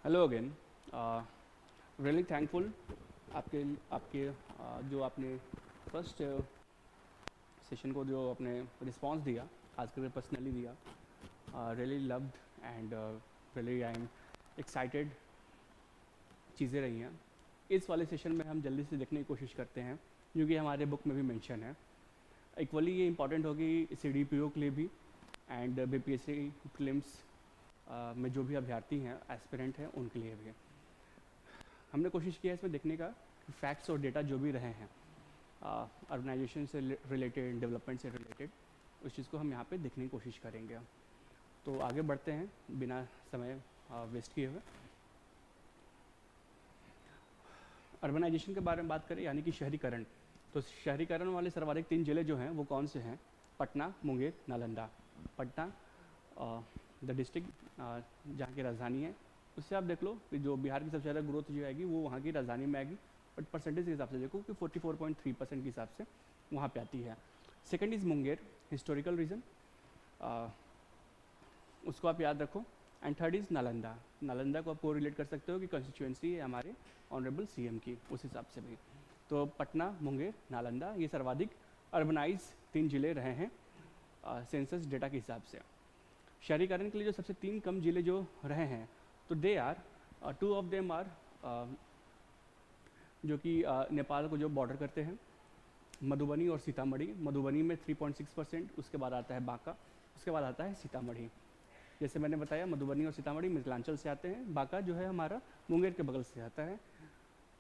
Hello again. Really thankful आपके आपके जो आपने फर्स्ट सेशन को जो आपने रिस्पांस दिया, खास करके पर्सनली दिया। Really loved and really I am excited चीज़ें रही हैं। इस वाले सेशन में हम जल्दी से देखने की कोशिश करते हैं, क्योंकि हमारे बुक में भी मेंशन है। इक्वली ये इंपॉर्टेंट होगी CDPO के लिए भी एंड BPSC प्रीलिम्स में जो भी अभ्यर्थी हैं, एस्पिरेंट हैं, उनके लिए भी। हमने कोशिश किया इसमें देखने का कि फैक्ट्स और डेटा जो भी रहे हैं अर्बनाइजेशन से रिलेटेड, डेवलपमेंट से रिलेटेड, उस चीज़ को हम यहाँ पे देखने की कोशिश करेंगे। तो आगे बढ़ते हैं बिना समय वेस्ट किए हुए। अर्बनाइजेशन के बारे में बात करें, यानी कि शहरीकरण। तो शहरीकरण वाले सर्वाधिक 3 जिले जो हैं वो कौन से हैं? पटना, मुंगेर, नालंदा। पटना द डिस्ट्रिक्ट जहाँ की राजधानी है, उससे आप देख लो कि जो बिहार की सबसे ज़्यादा ग्रोथ जो आएगी वो वहाँ की राजधानी में आएगी, बट परसेंटेज के हिसाब से देखो कि 44.3% के हिसाब से वहाँ पे आती है। Second is Munger, historical reason, उसको आप याद रखो। And third is Nalanda. Nalanda को आप को रिलेट कर सकते हो कि कंस्टिट्यूएंसी है हमारे ऑनरेबल CM की, उस हिसाब से भी। तो पटना, मुंगेर, नालंदा, ये सर्वाधिक अर्बनाइज 3 जिले रहे हैं सेंसस डेटा के हिसाब से। शहरीकरण के लिए जो सबसे 3 कम जिले जो रहे हैं, तो they are 2 of them are जो कि नेपाल को जो बॉर्डर करते हैं, मधुबनी और सीतामढ़ी। मधुबनी में 3.6%, उसके बाद आता है बांका, उसके बाद आता है सीतामढ़ी। जैसे मैंने बताया, मधुबनी और सीतामढ़ी मिथिलांचल से आते हैं, बांका जो है हमारा मुंगेर के बगल से आता है।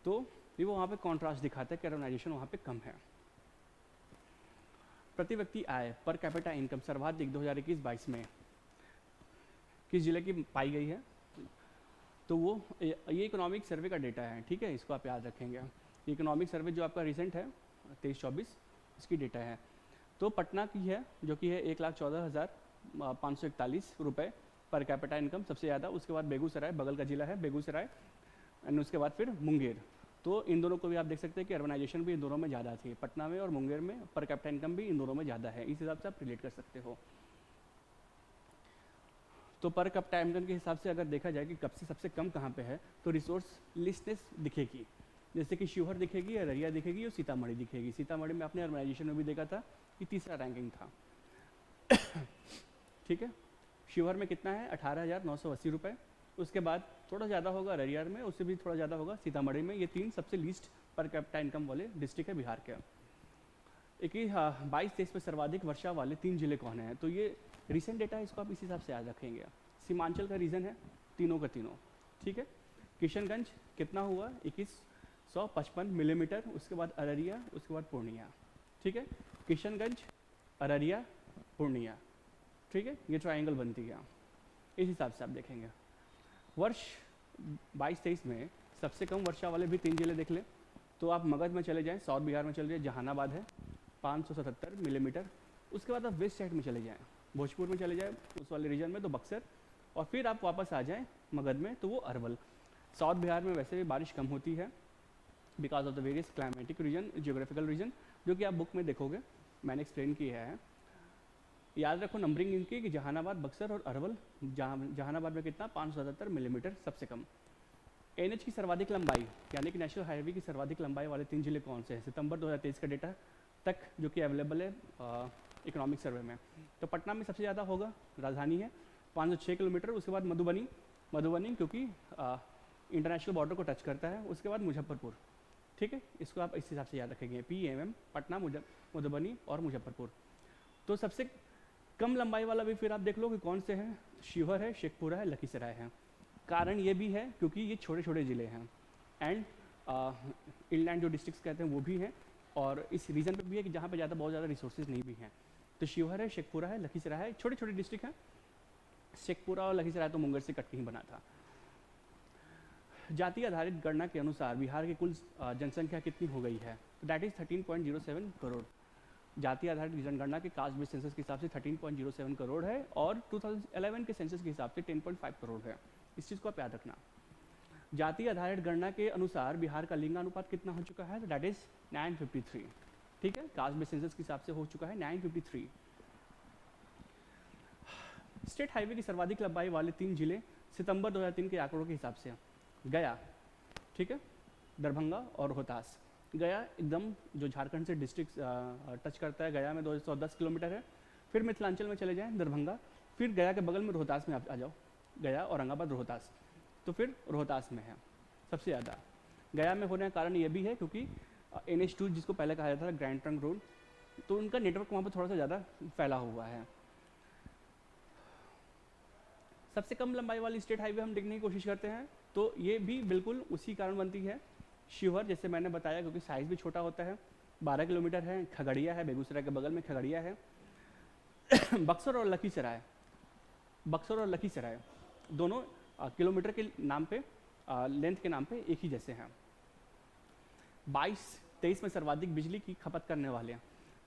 तो ये वो वहाँ पे कॉन्ट्रास्ट दिखाता है कि अर्बनाइजेशन वहाँ पे कम है। प्रति व्यक्ति आय, पर कैपिटा इनकम सर्वाधिक 2021-22 में किस जिले की पाई गई है? तो वो ये इकोनॉमिक सर्वे का डेटा है, ठीक है, इसको आप याद रखेंगे। इकोनॉमिक सर्वे जो आपका रिसेंट है 23-24, इसकी डेटा है। तो पटना की है, जो कि है 1,14,541 रुपये पर कैपिटा इनकम सबसे ज़्यादा। उसके बाद बेगूसराय, बगल का जिला है बेगूसराय, एंड उसके बाद फिर मुंगेर। तो इन दोनों को भी आप देख सकते हैं कि अर्बनाइजेशन भी इन दोनों में ज़्यादा थी, पटना में और मुंगेर में पर कैपिटा इनकम भी इन दोनों में ज़्यादा है। इस हिसाब से आप रिलेट कर सकते हो। तो पर कैपिटा इनकम के हिसाब से अगर देखा जाए कि कब से सबसे कम कहाँ पे है, तो रिसोर्स लिस्टनेस दिखेगी, जैसे कि शिवहर दिखेगी, अररिया दिखेगी और सीतामढ़ी दिखेगी। सीतामढ़ी में आपने अर्बनाइजेशन में भी देखा था कि तीसरा रैंकिंग था। ठीक है, शिवहर में कितना है? 18,980 रुपये। उसके बाद थोड़ा ज़्यादा होगा अररिया में, उससे भी थोड़ा ज़्यादा होगा सीतामढ़ी में। ये 3 सबसे लीस्ट पर कैपिटा इनकम वाले डिस्ट्रिक्ट है बिहार के। 22-23 में सर्वाधिक वर्षा वाले 3 जिले कौन हैं? तो ये रिसेंट डेटा है, इसको आप इस हिसाब से याद रखेंगे। सीमांचल का रीजन है तीनों का तीनों, ठीक है। किशनगंज कितना हुआ? 2155 मिलीमीटर। उसके बाद अररिया, उसके बाद पूर्णिया, ठीक है। किशनगंज, अररिया, पूर्णिया, ठीक है, ये ट्रायंगल बनती है। इस हिसाब से आप देखेंगे। वर्ष 22-23 में सबसे कम वर्षा वाले भी 3 जिले देख लें, तो आप मगध में चले जाएं, साउथ बिहार में चले जाएं, जहानाबाद है 577 मिलीमीटर। उसके बाद आप वेस्ट साइड में चले जाएं, भोजपुर में चले जाएं, उस वाले रीजन में तो बक्सर, और फिर आप वापस आ जाएं मगध में, तो वो अरवल। साउथ बिहार में वैसे भी बारिश कम होती है because of the various climatic reason, geographical region, जो कि आप बुक में देखोगे, मैंने एक्सप्लेन किया है। याद रखो नंबरिंग इनकी कि जहानाबाद, बक्सर और अरवल। जहानाबाद में कितना? 577 मिलीमीटर सबसे कम। NH की सर्वाधिक लंबाई, यानी कि नेशनल हाईवे की सर्वाधिक लंबाई वाले 3 जिले कौन से हैं? सितंबर 2023 का डेटा तक जो कि अवेलेबल है इकोनॉमिक सर्वे में। तो पटना में सबसे ज़्यादा होगा, राजधानी है, 506 किलोमीटर। उसके बाद मधुबनी क्योंकि इंटरनेशनल बॉर्डर को टच करता है। उसके बाद मुजफ्फरपुर, ठीक है, इसको आप इस हिसाब से याद रखेंगे, PMM, पटना, मधुबनी और मुजफ्फरपुर। तो सबसे कम लंबाई वाला भी फिर आप देख लो कि कौन से हैं। शिवहर है, शेखपुरा है, लखीसराय है। कारण ये भी है क्योंकि ये छोटे छोटे ज़िले हैं, एंड इनलैंड जो डिस्ट्रिक्ट्स कहते हैं वो भी हैं, और इस रीजन पे भी है कि जहाँ पे बहुत ज़्यादा रिसोर्सेज नहीं भी हैं। तो शिवहर है, शेखपुरा है, लखीसराय है, छोटे छोटे डिस्ट्रिक्ट हैं। शेखपुरा और लखीसराय तो मुंगेर से कट के ही बना था। जाति आधारित गणना के अनुसार बिहार की कुल जनसंख्या कितनी हो गई है? तो दैट इज़ 13.07 करोड़। जाति आधारित जनगणना के कास्ट बेस्ड सेंसस के हिसाब से 13.07 करोड़ है, और 2011 के सेंसस के हिसाब से 10.5 करोड़ है। इस चीज़ को आप याद रखना। जाति आधारित गणना के अनुसार बिहार का लिंगानुपात कितना हो चुका है? तो दैट इज 953, ठीक है। कास्ट बेस्ड सेंसस के हिसाब से हो चुका है 953। स्टेट हाईवे की सर्वाधिक लंबाई वाले 3 जिले सितंबर 2003 के आंकड़ों के हिसाब से। गया, ठीक है, दरभंगा और रोहतास। गया एकदम जो झारखंड से डिस्ट्रिक्ट टच करता है, गया में 210 किलोमीटर है। फिर मिथिलांचल में चले जाएं दरभंगा, फिर गया के बगल में रोहतास में आप आ जाओ, गया औरंगाबाद रोहतास, तो फिर रोहतास में है सबसे ज़्यादा। गया में होने का कारण ये भी है क्योंकि NH2 जिसको पहले कहा जाता था ग्रैंड ट्रंक रोड, तो उनका नेटवर्क वहाँ पर थोड़ा सा ज़्यादा फैला हुआ है। सबसे कम लंबाई वाली स्टेट हाईवे हम देखने की कोशिश करते हैं, तो ये भी बिल्कुल उसी कारण बनती है। शिवहर, जैसे मैंने बताया, क्योंकि साइज़ भी छोटा होता है, 12 किलोमीटर है। खगड़िया है, बेगूसराय के बगल में खगड़िया है। बक्सर और लखीसराय, बक्सर और लखीसराय दोनों किलोमीटर के नाम पे, लेंथ के नाम पे एक ही जैसे हैं। 22-23 में सर्वाधिक बिजली की खपत करने वाले हैं।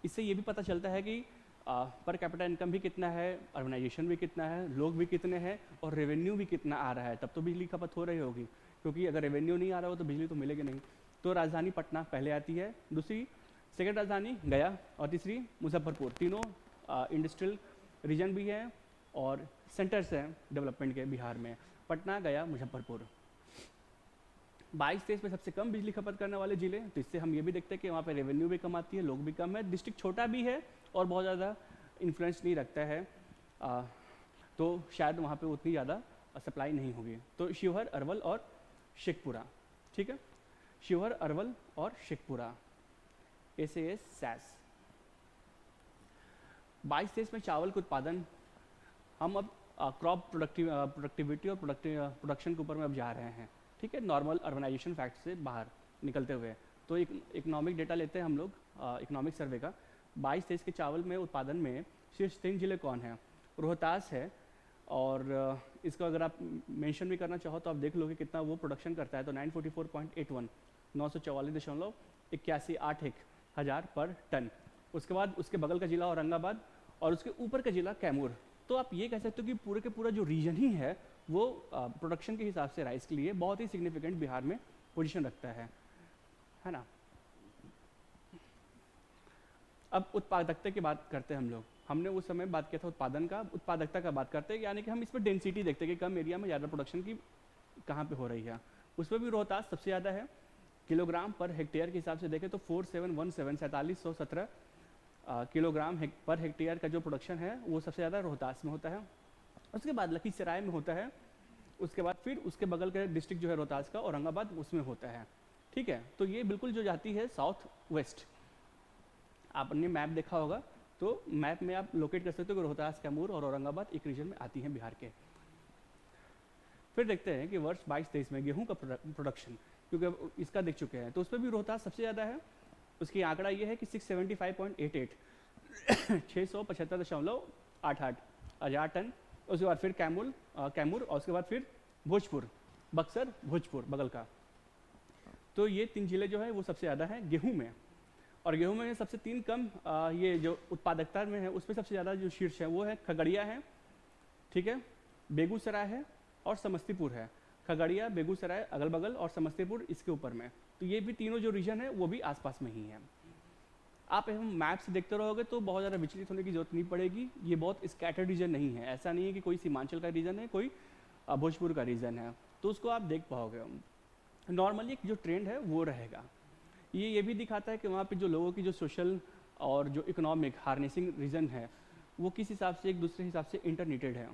इससे ये भी पता चलता है कि पर कैपिटा इनकम भी कितना है, अर्बनाइजेशन भी कितना है, लोग भी कितने हैं और रेवेन्यू भी कितना आ रहा है, तब तो बिजली खपत हो रही होगी। क्योंकि अगर रेवेन्यू नहीं आ रहा हो तो बिजली तो मिलेगी नहीं। तो राजधानी पटना पहले आती है, दूसरी सेकेंड राजधानी गया, और तीसरी मुजफ्फरपुर। तीनों इंडस्ट्रियल रीजन भी है और सेंटर्स हैं डेवलपमेंट के बिहार में, पटना, गया, मुजफ्फरपुर। 22-23 में सबसे कम बिजली खपत करने वाले जिले, तो इससे हम ये भी देखते हैं कि वहाँ पे रेवेन्यू भी कम आती है, लोग भी कम है, डिस्ट्रिक्ट छोटा भी है और बहुत ज़्यादा इन्फ्लुएंस नहीं रखता है, तो शायद वहाँ पे उतनी ज़्यादा सप्लाई नहीं होगी। तो शिवहर, अरवल और शेखपुरा, ठीक है, शिवहर, अरवल और शेखपुरा, SAS SAS। 22-23 में चावल के उत्पादन, हम अब क्रॉप प्रोडक्टिविटी और प्रोडक्शन के ऊपर में अब जा रहे हैं, ठीक है, नॉर्मल अर्बनाइजेशन फैक्ट से बाहर निकलते हुए। तो एक इकोनॉमिक डेटा लेते हैं हम लोग, इकोनॉमिक सर्वे का। 22-23 के चावल में उत्पादन में शीर्ष 3 जिले कौन हैं? रोहतास है, और इसको अगर आप मेंशन भी करना चाहो तो आप देख लो कि कितना वो प्रोडक्शन करता है, तो 944.81, 944.81 हज़ार पर टन। उसके बाद उसके बगल का जिला औरंगाबाद और उसके ऊपर का जिला कैमूर। तो आप ये कह सकते हो कि पूरे के पूरा जो रीजन ही है वो प्रोडक्शन के हिसाब से राइस के लिए बहुत ही सिग्निफिकेंट बिहार में पोजीशन रखता है ना। अब उत्पादकता की बात करते हैं हम लोग। हमने उस समय बात किया था उत्पादन का, उत्पादकता का बात करते हैं, यानी कि हम इसमें डेंसिटी देखते हैं कि कम एरिया में ज़्यादा प्रोडक्शन की कहाँ पे हो रही है। उसमें भी रोहतास सबसे ज़्यादा है। किलोग्राम पर हेक्टेयर के हिसाब से देखें तो 4717 किलोग्राम पर हेक्टेयर का जो प्रोडक्शन है वो सबसे ज़्यादा रोहतास में होता है। उसके बाद लखीसराय में होता है, उसके बाद फिर उसके बगल का डिस्ट्रिक्ट जो है रोहतास का, औरंगाबाद, उसमें होता है, ठीक है। तो ये बिल्कुल जो जाती है साउथ वेस्ट। आपने मैप देखा होगा तो मैप में आप लोकेट कर सकते हो कि रोहतास, कैमूर और औरंगाबाद एक रीजन में आती हैं बिहार के। फिर देखते हैं कि वर्ष 22-23 में गेहूं का प्रोडक्शन, क्योंकि अब इसका देख चुके हैं, तो उस पर भी रोहतास सबसे ज़्यादा है। उसकी आंकड़ा ये है कि 675.88 675.88 हज़ार टन। उसके बाद फिर कैमूर और उसके बाद फिर भोजपुर, बक्सर, भोजपुर बगल का। तो ये 3 जिले जो है वो सबसे ज़्यादा हैं गेहूं में। और गेहूं में सबसे 3 कम ये जो उत्पादकता में है उसमें सबसे ज़्यादा जो शीर्ष है वो है खगड़िया है, ठीक है, बेगूसराय है और समस्तीपुर है। खगड़िया, बेगूसराय अगल बगल और समस्तीपुर इसके ऊपर में। तो ये भी तीनों जो रीजन है वो भी आसपास में ही हैं। आप हम मैप से देखते रहोगे तो बहुत ज़्यादा विचलित होने की जरूरत नहीं पड़ेगी। ये बहुत स्कैटर्ड रीजन नहीं है, ऐसा नहीं है कि कोई सीमांचल का रीजन है, कोई भोजपुर का रीजन है, तो उसको आप देख पाओगे। नॉर्मली जो ट्रेंड है वो रहेगा। ये भी दिखाता है कि वहाँ पे जो लोगों की जो सोशल और जो इकोनॉमिक हार्नेसिंग रीजन है वो किस हिसाब से एक दूसरे हिसाब से इंटरनेटेड है।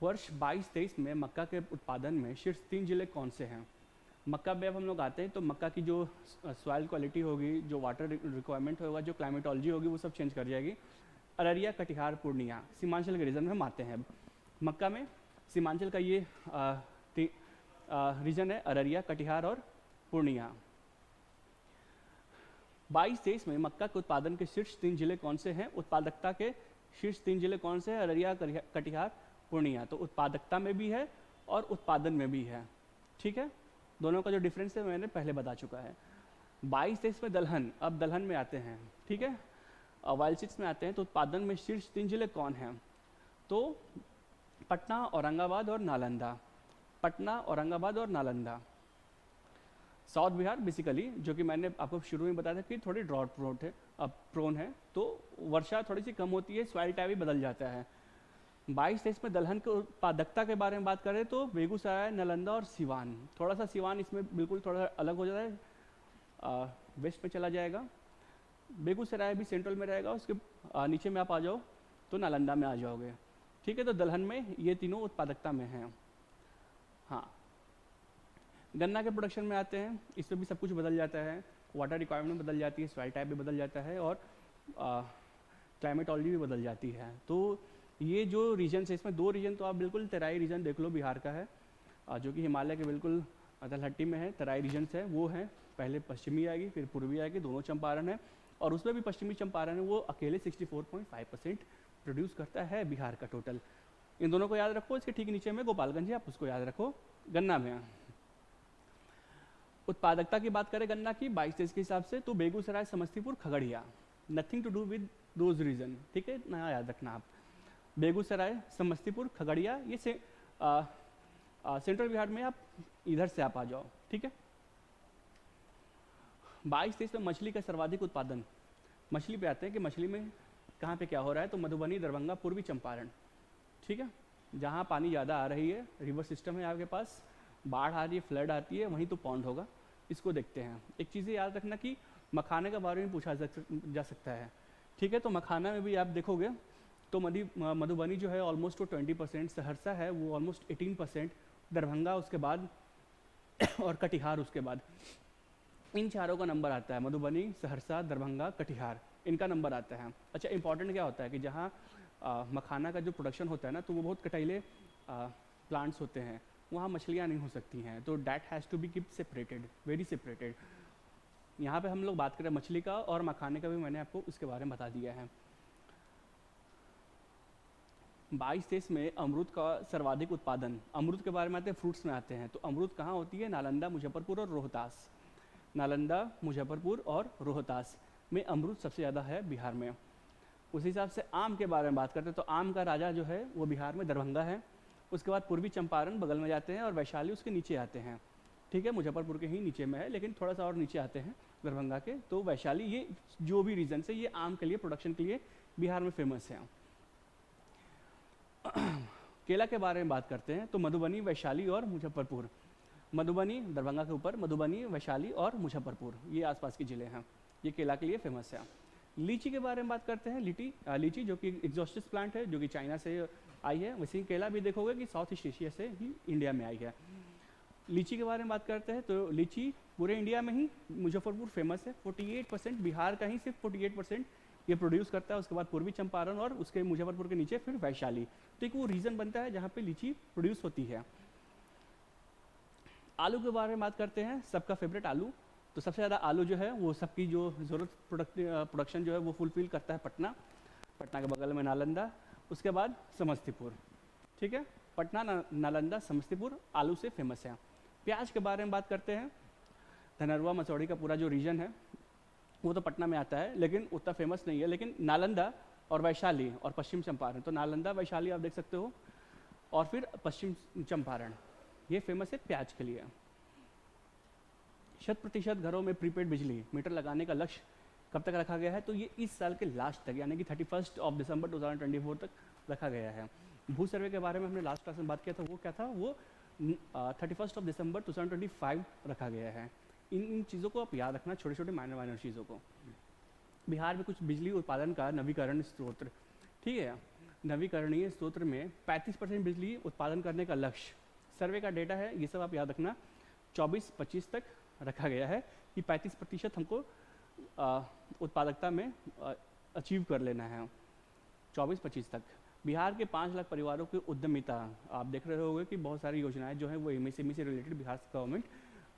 वर्ष 22-23 में मक्का के उत्पादन में शीर्ष 3 जिले कौन से हैं? मक्का पे अब हम लोग आते हैं तो मक्का की जो सॉइल क्वालिटी होगी, जो वाटर रिक्वायरमेंट होगा, जो क्लाइमेटोलॉजी होगी, वो सब चेंज कर जाएगी। अररिया, कटिहार, पूर्णिया सीमांचल के रीजन में हम आते हैं। मक्का में सीमांचल का ये रीजन है अररिया, कटिहार और पूर्णिया। 22-23 में मक्का के उत्पादन के शीर्ष 3 जिले कौन से हैं? उत्पादकता के शीर्ष 3 जिले कौन से हैं? अररिया, कटिहार, पूर्णिया। तो उत्पादकता में भी है और उत्पादन में भी है, ठीक है। दोनों का जो डिफरेंस है मैंने पहले बता चुका है। 22-23 में दलहन, अब दलहन में आते हैं, ठीक है, वाइल्ड में आते हैं। तो उत्पादन में शीर्ष 3 जिले कौन हैं? तो पटना, औरंगाबाद और नालंदा। पटना, औरंगाबाद और नालंदा। साउथ बिहार बेसिकली, जो कि मैंने आपको शुरू में बताया था कि थोड़ी ड्रॉट प्रोन है, तो वर्षा थोड़ी सी कम होती है, सॉइल टाइप भी बदल जाता है। 22-23 में दलहन की उत्पादकता के बारे में बात करें तो बेगूसराय, नालंदा और सिवान, थोड़ा सा सिवान इसमें बिल्कुल थोड़ा अलग हो जाता है, वेस्ट में चला जाएगा। बेगूसराय भी सेंट्रल में रहेगा, उसके नीचे में आप आ जाओ तो नालंदा में आ जाओगे। ठीक है, तो दलहन में ये तीनों उत्पादकता में हैं। हाँ, गन्ना के प्रोडक्शन में आते हैं, इसमें भी सब कुछ बदल जाता है, वाटर रिक्वायरमेंट बदल जाती है, सॉइल टाइप भी बदल जाता है और क्लाइमेटोलॉजी भी बदल जाती है। तो ये जो रीजन है, इसमें 2 रीजन तो आप बिल्कुल तराई रीजन देख लो, बिहार का है, जो कि हिमालय के बिल्कुल तलहटी में है, तराई रीजन है वो है। पहले पश्चिमी आएगी फिर पूर्वी आएगी, दोनों चंपारण है, और उसमें भी पश्चिमी चंपारण है वो अकेले 64.5% प्रोड्यूस करता है बिहार का टोटल। इन दोनों को याद रखो। इसके ठीक नीचे में गोपालगंज है, आप उसको याद रखो। गन्ना में उत्पादकता की बात करें गन्ना की 22-23 के हिसाब से, तो Begusarai, Samastipur, Khagaria, nothing to do with those region. ठीक है, नया याद रखना आप। बेगूसराय, समस्तीपुर, खगड़िया, ये सेंट्रल बिहार में आप इधर से आप आ जाओ। ठीक है, 22-23 में मछली का सर्वाधिक उत्पादन, मछली पे आते हैं कि मछली में कहाँ पे क्या हो रहा है, तो मधुबनी, दरभंगा, पूर्वी चंपारण। ठीक है, जहाँ पानी ज़्यादा आ रही है, रिवर सिस्टम है आपके पास, बाढ़ आ रही है, फ्लड आती है, वहीं तो पॉन्ड होगा, इसको देखते हैं। एक चीज़ याद रखना कि मखाने के बारे में पूछा जा सकता है। ठीक है, तो मखाना में भी आप देखोगे तो मधुबनी जो है ऑलमोस्ट 20%, सहरसा है वो ऑलमोस्ट 18%, दरभंगा उसके बाद और कटिहार उसके बाद, इन चारों का नंबर आता है। मधुबनी, सहरसा, दरभंगा, कटिहार, इनका नंबर आता है। अच्छा, इंपॉर्टेंट क्या होता है कि जहाँ मखाना का जो प्रोडक्शन होता है ना, तो वो बहुत कटीले प्लांट्स होते हैं, वहाँ मछलियाँ नहीं हो सकती हैं, तो that has to be keep separated, very separated. यहाँ पे हम लोग बात करें मछली का और मखाने का भी, मैंने आपको उसके बारे में बता दिया है। 22-23 में अमरूद का सर्वाधिक उत्पादन, अमरूद के बारे में आते हैं, फ्रूट्स में आते हैं, तो अमरूद कहाँ होती है, नालंदा, मुजफ्फरपुर और रोहतास। नालंदा, मुजफ्फरपुर और रोहतास में अमरूद सबसे ज़्यादा है बिहार में। उसी हिसाब से आम के बारे में बात करते हैं, तो आम का राजा जो है वो बिहार में दरभंगा है, उसके बाद पूर्वी चंपारण बगल में जाते हैं और वैशाली उसके नीचे आते हैं। ठीक है, मुजफ्फरपुर के ही नीचे में है, लेकिन थोड़ा सा और नीचे आते हैं दरभंगा के, तो वैशाली, ये जो भी रीजन है ये आम के लिए, प्रोडक्शन के लिए बिहार में फेमस है। केला के बारे में बात करते हैं, तो मधुबनी, वैशाली और मुजफ्फरपुर, मधुबनी दरभंगा के ऊपर, मधुबनी, वैशाली और मुजफ्फरपुर, ये आसपास के ज़िले हैं, ये केला के लिए फेमस है। लीची के बारे में बात करते हैं, लीची जो कि एक्जॉस्टिस प्लांट है, जो कि चाइना से आई है, वैसे ही केला भी देखोगे कि साउथ ईस्ट एशिया से ही इंडिया में आई है। लीची के बारे में बात करते हैं, तो लीची पूरे इंडिया में ही मुजफ्फरपुर फेमस है, 48%, बिहार का ही सिर्फ 48% ये प्रोड्यूस करता है, उसके बाद पूर्वी चंपारण और उसके मुजफ्फरपुर के नीचे फिर वैशाली, तो एक वो रीजन बनता है जहाँ पे लीची प्रोड्यूस होती है। आलू के बारे में बात करते हैं, सबका फेवरेट आलू, तो सबसे ज़्यादा आलू जो है वो सबकी जो ज़रूरत प्रोडक्शन जो है वो फुलफिल करता है पटना, पटना के बगल में नालंदा, उसके बाद समस्तीपुर। ठीक है, पटना, नालंदा, समस्तीपुर आलू से फेमस है। प्याज के बारे में बात करते हैं, धनरवा, मसौड़ी का पूरा जो रीजन है वो तो पटना में आता है, लेकिन उतना फेमस नहीं है, लेकिन नालंदा और वैशाली और पश्चिम चंपारण, तो नालंदा, वैशाली आप देख सकते हो, और फिर पश्चिम चंपारण, ये फेमस है प्याज के लिए। 100% घरों में प्रीपेड बिजली मीटर लगाने का लक्ष्य कब तक रखा गया है, तो ये इस साल के लास्ट तक, यानी कि 31 दिसंबर 2024 तक रखा गया है। भू सर्वे के बारे में हमने लास्ट क्लास में बात किया था, वो क्या था, वो 31 दिसंबर 2025 रखा गया है। इन चीज़ों को आप याद रखना, छोटे छोटे माइनर चीज़ों को। बिहार में कुछ बिजली उत्पादन का नवीकरण स्रोत, ठीक है, नवीकरणीय स्रोत में 35% बिजली उत्पादन करने का लक्ष्य, सर्वे का डेटा है, ये सब आप याद रखना। 24-25 तक रखा गया है कि 35% हमको उत्पादकता में अचीव कर लेना है, 24-25 तक। बिहार के 5 लाख परिवारों की उद्यमिता, आप देख रहे होंगे कि बहुत सारी योजनाएं जो हैं वो एमएसएमई से रिलेटेड बिहार गवर्नमेंट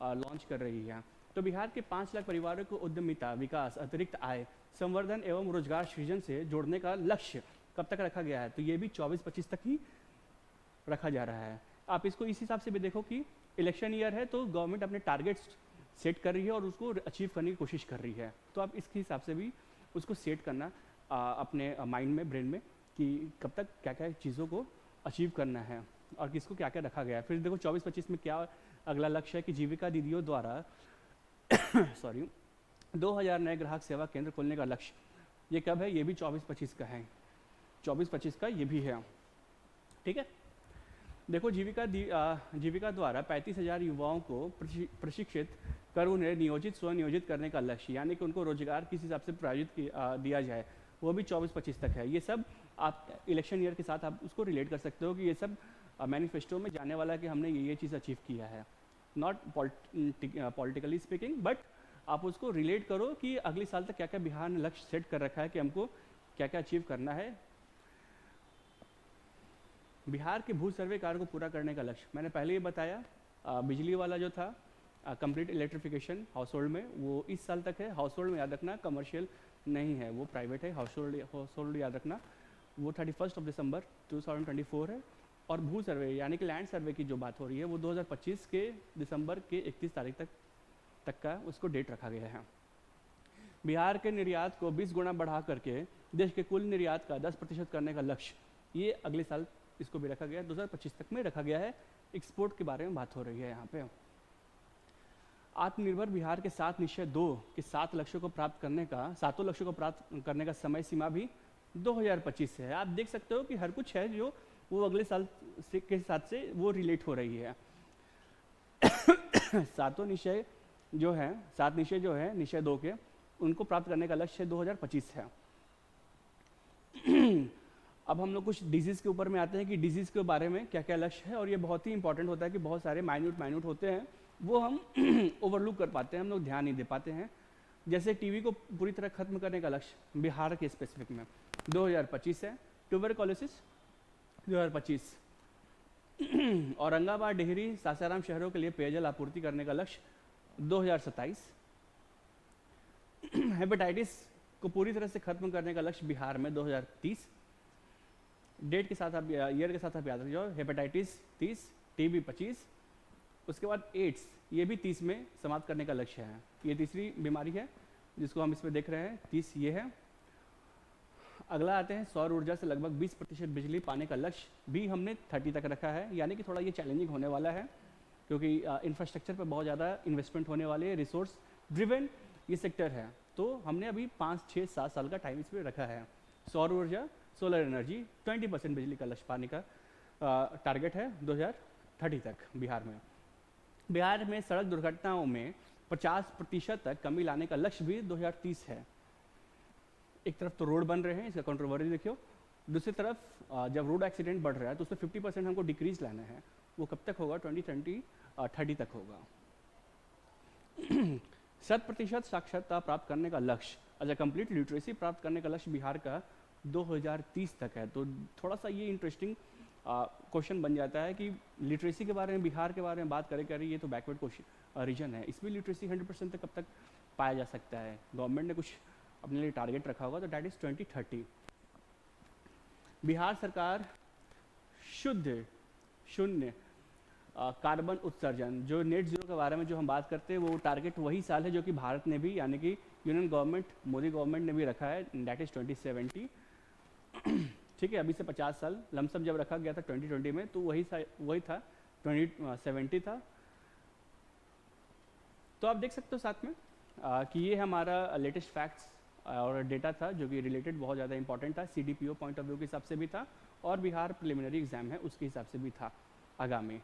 लॉन्च कर रही है। तो बिहार के 5 लाख परिवारों को उद्यमिता, विकास, अतिरिक्त आय, संवर्धन एवं रोजगार सृजन से जोड़ने का लक्ष्य कब तक रखा गया है, तो ये भी 24-25 तक ही रखा जा रहा है। आप इसको इस हिसाब से भी देखो कि इलेक्शन ईयर है, तो गवर्नमेंट अपने टारगेट्स सेट कर रही है और उसको अचीव करने की कोशिश कर रही है, तो आप इसके हिसाब से भी उसको सेट करना अपने माइंड में, ब्रेन में, कि कब तक क्या क्या चीज़ों को अचीव करना है और किसको क्या क्या रखा गया है। फिर देखो 24-25 में क्या अगला लक्ष्य है कि जीविका दीदियों द्वारा 2000 नए ग्राहक सेवा केंद्र खोलने का लक्ष्य, ये कब है, ये भी 24-25 का है, 24-25 का ये भी है। ठीक है। देखो, जीविका द्वारा 35,000 युवाओं को प्रशिक्षित कर उन्हें नियोजित स्वनियोजित करने का लक्ष्य, यानी कि उनको रोजगार किस हिसाब से प्रायोजित दिया जाए, वो भी 24-25 तक है। ये सब आप इलेक्शन ईयर के साथ आप उसको रिलेट कर सकते हो कि ये सब मैनिफेस्टो में जाने वाला है कि हमने ये चीज़ अचीव किया है, नॉट पॉलिटिकली स्पीकिंग, बट आप उसको रिलेट करो कि अगले साल तक क्या क्या बिहार ने लक्ष्य सेट कर रखा है कि हमको क्या क्या अचीव करना है। बिहार के भू सर्वे कार्य को पूरा करने का लक्ष्य मैंने पहले ही बताया, बिजली वाला जो था कंप्लीट इलेक्ट्रिफिकेशन हाउस होल्ड में, वो इस साल तक है। हाउस होल्ड में याद रखना, कमर्शियल नहीं है, वो प्राइवेट है। हाउस होल्ड याद रखना, वो 31 दिसंबर 2024 है। और भू सर्वे यानी कि लैंड सर्वे की जो बात हो रही है वो 2025 के दिसंबर के 31 तारीख तक का उसको डेट रखा गया है। बिहार के निर्यात को 20 गुना बढ़ा करके देश के कुल निर्यात का 10% करने का लक्ष्य, ये अगले साल इसको भी रखा गया है, 2025 तक में रखा गया है। एक्सपोर्ट के बारे में बात हो रही है यहाँ पे। आत्मनिर्भर बिहार के 7 निश्चय 2 के 7 लक्ष्यों को प्राप्त करने का, 7 लक्ष्यों को प्राप्त करने का समय सीमा भी 2025 से है। आप देख सकते हो कि हर कुछ है जो वो अगले साल के साथ से वो रिलेट हो रही है। 7 निश्चय जो है निश्चय 2 के, उनको प्राप्त करने का लक्ष्य 2025 है। अब हम लोग कुछ डिजीज़ के ऊपर में आते हैं कि डिजीज़ के बारे में क्या क्या लक्ष्य है, और ये बहुत ही इंपॉर्टेंट होता है कि बहुत सारे माइन्यूट होते हैं, वो हम ओवरलुक कर पाते हैं, हम लोग ध्यान नहीं दे पाते हैं। जैसे टीबी को पूरी तरह खत्म करने का लक्ष्य बिहार के स्पेसिफिक में 2025 है। ट्यूबरकुलोसिस 2025। औरंगाबाद, डेहरी, सासाराम शहरों के लिए पेयजल आपूर्ति करने का लक्ष्य 2027। हेपेटाइटिस को पूरी तरह से खत्म करने का लक्ष्य बिहार में 2030। डेट के साथ आप, ईयर के साथ आप याद रख जाओ, हेपेटाइटिस 30, टीबी 25, उसके बाद एड्स, ये भी 30 में समाप्त करने का लक्ष्य है। ये तीसरी बीमारी है जिसको हम इसमें देख रहे हैं, 30 ये है। अगला आते हैं, सौर ऊर्जा से लगभग 20% बिजली पाने का लक्ष्य भी हमने 30 तक रखा है, यानी कि थोड़ा ये चैलेंजिंग होने वाला है क्योंकि इंफ्रास्ट्रक्चर पर बहुत ज़्यादा इन्वेस्टमेंट होने वाले, रिसोर्स ड्रिवन ये सेक्टर है। तो हमने अभी 5, 6, 7 साल का टाइम इसमें रखा है। सौर ऊर्जा, सोलर एनर्जी 20% बिजली का लक्ष्य पाने का टारगेट है 2030 तक बिहार में। बिहार में सड़क दुर्घटनाओं में 50% तक कमी लाने का लक्ष्य भी 2030 है। एक तरफ तो रोड बन रहे हैं, इसका कंट्रोवर्सी देखियो, दूसरी तरफ जब रोड एक्सीडेंट बढ़ रहा है तो उसमें 50% हमको डिक्रीज लाना है। वो कब तक होगा? 2030 तक होगा। 100% साक्षरता प्राप्त करने का लक्ष्य, अच्छा कंप्लीट लिटरेसी प्राप्त करने का लक्ष्य बिहार का 2030 तक है। तो थोड़ा सा ये इंटरेस्टिंग क्वेश्चन बन जाता है कि लिटरेसी के बारे में, बिहार के बारे में बात करें, ये तो बैकवर्ड क्वेश्चन रीजन है, इसमें लिटरेसी 100% तक कब तक पाया जा सकता है? गवर्नमेंट ने कुछ अपने लिए टारगेट रखा होगा, तो डैट इज 2030। बिहार सरकार शून्य कार्बन उत्सर्जन, जो नेट जीरो के बारे में जो हम बात करते हैं, वो टारगेट वही साल है जो कि भारत ने भी, यानी कि यूनियन गवर्नमेंट, मोदी गवर्नमेंट ने भी रखा है, डैट इज 2070। ठीक है, अभी से 50 साल लमसम जब रखा गया था 2020 में, तो वही था 2070 था। तो आप देख सकते हो साथ में कि ये हमारा लेटेस्ट फैक्ट्स और डेटा था जो कि रिलेटेड बहुत ज़्यादा इंपॉर्टेंट था, CDPO पॉइंट ऑफ व्यू के हिसाब से भी था, और बिहार प्रिलिमिनरी एग्जाम है उसके हिसाब से भी था। आगामी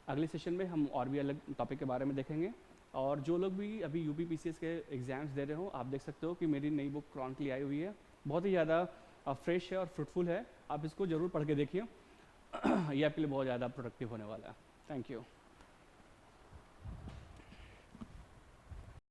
अगले सेशन में हम और भी अलग टॉपिक के बारे में देखेंगे। और जो लोग भी अभी UP PCS के एग्जाम्स दे रहे हो, आप देख सकते हो कि मेरी नई बुक क्रॉन्टली आई हुई है, बहुत ही ज़्यादा फ्रेश है और फ्रूटफुल है, आप इसको ज़रूर पढ़ के देखिए। ये आपके लिए बहुत ज़्यादा प्रोडक्टिव होने वाला है। Thank you.